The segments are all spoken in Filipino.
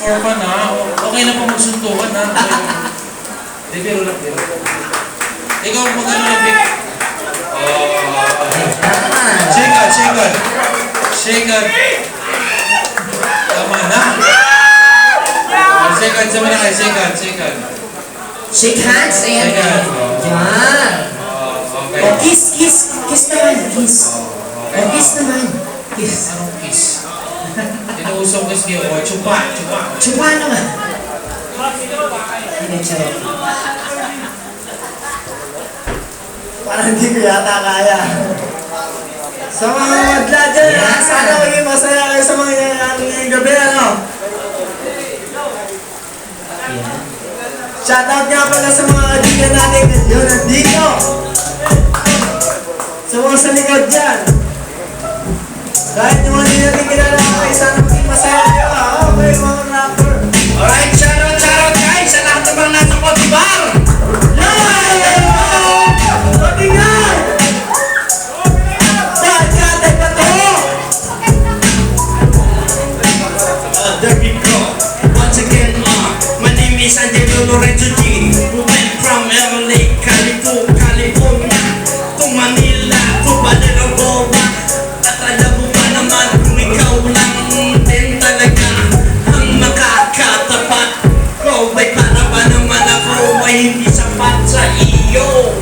For fun ha. Okay na po magsuntukan ha. Hindi, biro lang, biro. Ikaw magano na, Vic? Shake on, shake on. Shake on. Tama na. Shake on, sama na kayo. Shake on, shake on. Shake hands, ayan. Shake hands. Yan. Okay. O, kiss, kiss. Kiss naman, kiss. O, kiss naman. Kiss. Anong kiss? Tinuusok kiss niyo. O, chupa, chupa. Chupa naman. Hindi, charot. Parang hindi ko yata kaya. Sa mga madla dyan, sana maging masaya kayo sa mga nangyayari ngayong gabi, ano? Shoutout nga pala sa mga kaibigan natin yun nandito. Sa mga sa likod dyan. Kahit yung mga hindi natin kilala kayo, sana maging masaya kayo. Okay, mga rapper. Alright, shoutout guys sa lahat ng mga nasa Cotibar. Patingan! Pagkatay pa to! There we go. Once again, my name is Angelo Lorenzo G. We went from LA, California to Manila, to Baleragoa. At alam mo ba naman kung ikaw lang din talaga ang makakatapat ko? May para ba naman ako ay hindi sapat sa iyo?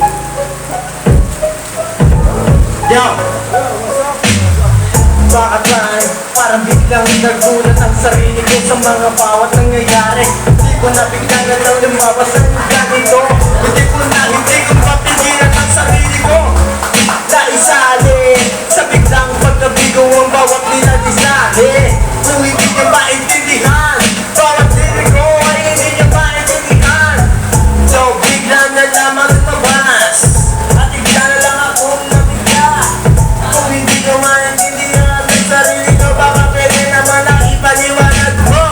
Yo! Bakit lang? Parang biglang nagulat ang sarili ko sa mga bawat nangyayari. Hindi ko nabigyan na lang lumabas ang ganito. Hindi ko mapigilan ang sarili ko. Naisali sa biglang pagkabigo ang bawat nilatisali. Kung hindi niya maintindihan, bawat diri ko ay hindi niya maintindihan. So bigla na lamang lumabas at bigla na lang akong nabigla. Kung hindi ko maintindihan ang sarili ko, baka pwede naman ang ipaliwanag mo.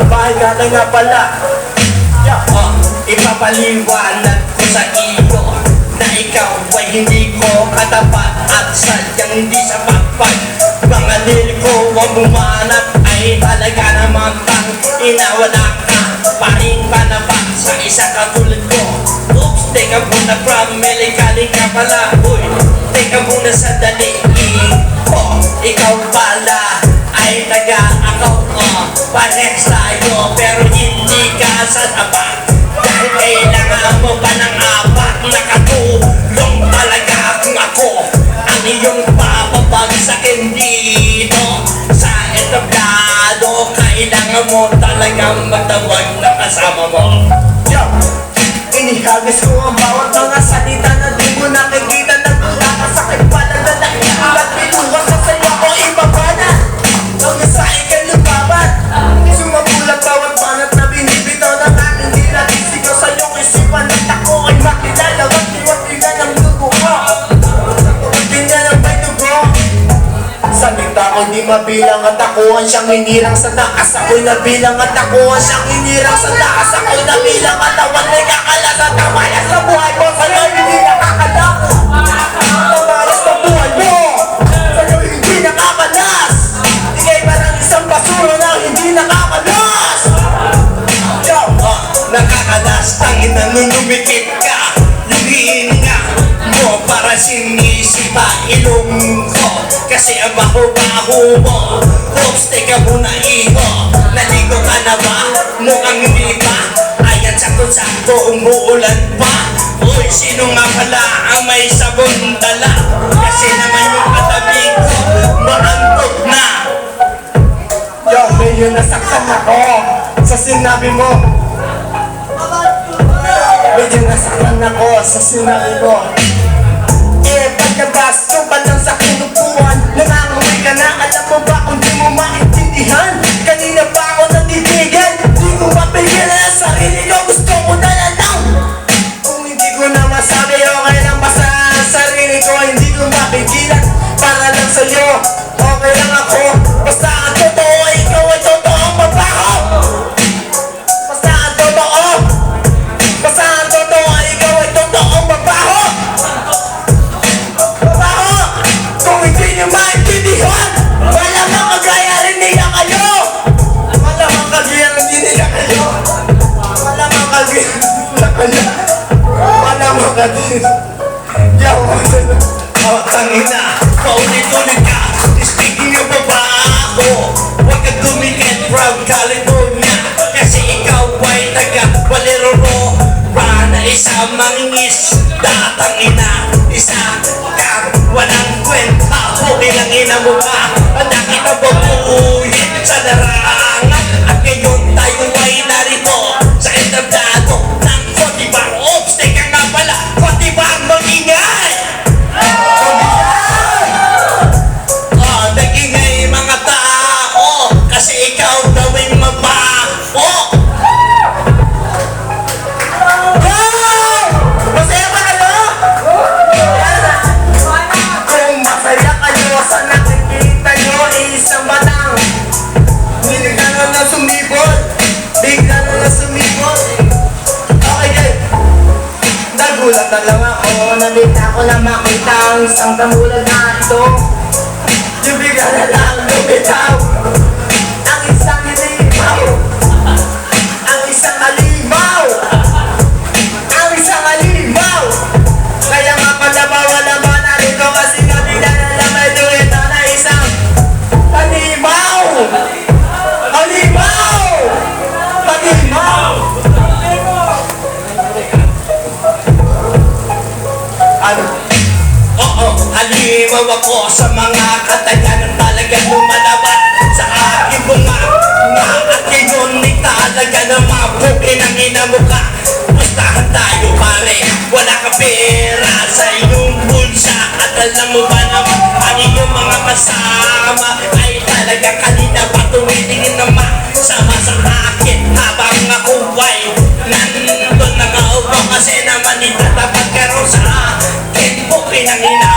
Bakit nga pala? Ipapaliwanag ko sa iyo na ikaw ay hindi ko katapat at sadyang hindi sapat pag mga liliko ang bumanat ay talaga namang tang inawala ka pa rin panapat sa isa katulad ko. Oops, teka muna from LA, galing ka pala. Uy, teka muna sandali. Ikaw pala ay taga-akaw ko. Parex tayo pero hindi ka sasapat. Dahil kailangan mo pa ng apat na katulong talaga kung ako ang iyong papabagsakin dito sa etablado. Kailangan mo talagang matawag na kasama mo. Yo! Inihagis ko ang bawat mga salita na di mo nakikita. Nagkakasakit pala na nakikilat. Pinuha sa sayo o ibaba na. Nang nasa ikan lumaban. Sumabulat bawat banat na binibitaw ng aking dilat. Sigaw sa iyong isipan at ako ay makilala. Wati-wati na ng dugo ko. Wati na ng may dugo. Salita ko'y di mabilang at ako ang siyang hinirang sa taas. Ako'y nabilang at ako ang siyang hinirang sa taas. Ako'y nabilang at awan ay kakalas at tamayas sa buhay mo. Sa'yo hindi nakakalas. Tamayas sa buhay mo. Sa'yo hindi nakakalas. Ika'y parang isang basura na hindi nakakalas. Yo! Nakakalas, tangin na lumikit ka. Yung hininga mo para sinisipa ilong ko. Kasi ang baho-baho mo. Oops, teka muna iho. Naligo ka na ba? Mukhang hindi pa. Ayan sakto-sakto, umuulan pa. Uy, sino nga pala ang may sabon dala? Kasi naman yung katabi ko maantok na. Yo, medyo nasaktan ako sa sinabi mo. Medyo nasaktan ako sa sinabi mo. Pagkabas ko pa lang sa kinupuan, nangangamoy ka na. Alam mo ba kung di mo maintindihan? Kanina pa ako nandidigan. Di ko mapigilan ang sarili ko. Gusto ko na lang. Kung hindi ko na masabi, okay lang ba sa sarili ko? Hindi ko mapigilan. Para lang sa'yo, okay lang ako. Basta ang totoo, ikaw ay totoong mabaho. Basta ang totoo, ikaw ay totoong mabaho. Wala mo ka din. Yawa na lang. Oh, tangina, paulit-ulit ka. Speaking of ba ako? Huwag ka dumikit from California. Kasi ikaw ay taga-Baleroro. Na isang mangingis. Tangina, isa kang walang kwenta. Pukilang ina mo ka. Nakita mo buuhin sa larangan. At ngayon tayo ay narito sa entablado ng Kotibang. Oops, teka nga pala, Kotibang mag-ingay! Nag-ingay mga tao kasi ikaw daw ay mabaho. Masaya ba kayo? Kung masaya kayo sa nakikita nyo, isang batang bigla na lang sumibot. Bigla na lang sumibot. Okay, guys. Nagulat na lang ako. Nabita ko na makita ang isang tamulad na ito. Yung bigla na lang lumitaw. Ang isang halimaw. Ang isang halimaw. Ang isang halimaw. Kaya nga pala bawal naman narito kasi nga bigla na lang may dumita na isang halimaw. Halimaw. Halimaw. Ano? Oo, halimaw ako sa mga katayanan talaga lumalabat sa aking bunga nga at ngayon ay talaga na mabukin ang ina mo ka. Pustahan tayo pare, wala ka pera sa iyong bulsa at alam mo ba naman ang iyong mga kasama ay talaga kanina pa tumitingin na masama sa akin habang ako ay nandun nakaupo kasi naman itatapat ka rin sa akin. Bukin ang ina,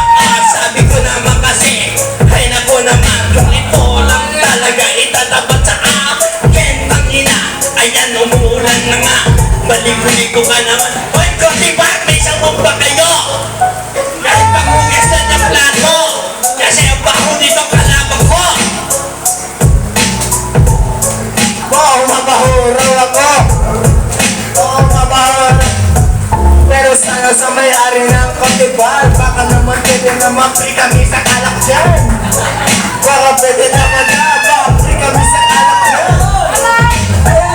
sabi ko naman kasi ay nako naman kung ito lang talaga itatapat sa akin. Ang ina, ayan umuulan na nga, balik-balik ko ka naman. Hoy, Kotibang, may sabog ba kayo? Kahit panghugas na ng plato kasi ang baho nito kalabang ko. Oo, mabahuraw ako. Oo, mabahuraw. Pero sana sa may-ari ng Kotibang, baka naman pwede na mapri kami sa kalak dyan. Baka pwede naman na mapri kami sa kalak dyan.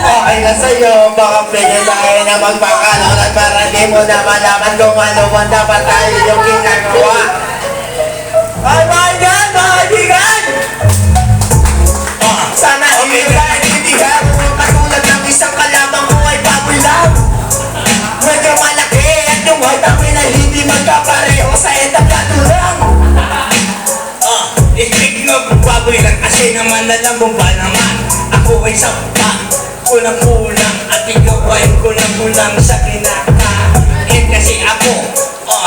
Okay na sa'yo, baka pwede tayo na magpakaloran para di mo na malaman kung ano man dapat tayo yung ginagawa. Ay, kaibigan! Mga kaibigan! Sana hindi ka naintindihan kung katulad ng isang kalabang mo ay baboy lang. Medyo malaki at yung vitamin ay hindi magkapareho sa etablado lang. Speaking of baboy lang kasi naman alam mo ba naman ako ay sampa kulang-kulang at ikaw ay kulang-kulang sa kinakain kasi ako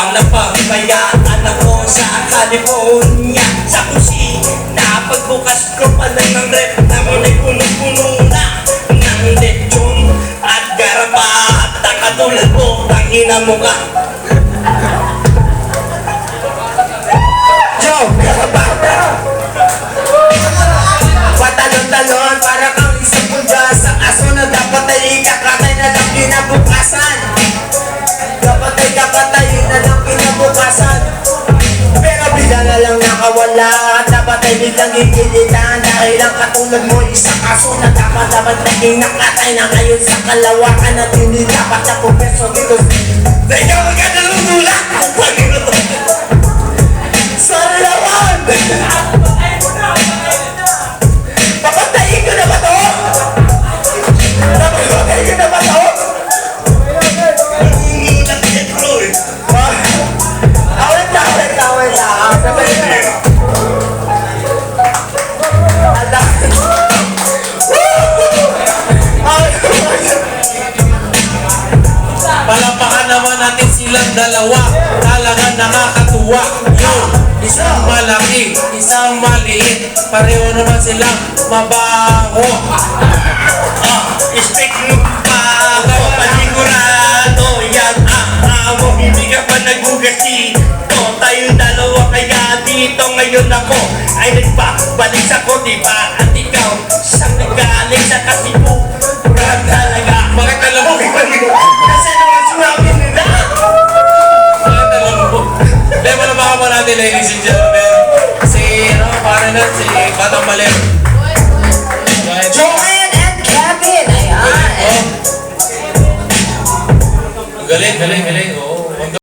napabayaan ako sa California sa kusina pagbukas ko pa lang ng rep namin ay puno-puno na ng lechon at garapat ang katulad ko tangina mo ka. Joe, garapat! Patalon-talon para kang isang pulgas ang aso na dapat ay ikakatay na lang kinabukasan. Dapat ay kakatay na lang kinabukasan. Pero bigla na lang nakawala. Dapat ay biglang gigilitan dahil ang katulad mo isang aso na dapat naging nakatay na ngayon sa kalawakan at hindi dapat na pupeso dito. Teka, wag ka nalulula! Sorry naman! Papatayin ko na ba to? Papatayin ko na ba to? Nalulula ka yan, bro eh. Awit lang. Palapakan naman natin silang dalawa. Talagang nakakatuwa. Yun, isang malaki, isang maliit. Pareho naman silang mabaho. Speaking of bago, panigurado yan mo, hindi ka pa naghugas dito. Tayong dalawa kaya dito ngayon ako ay nagpabalik sa Kotibang at ikaw siyang nagaling sa Kasibu. Brad talaga. Bakit alam mo? Kasi naman natin, ladies and gentlemen.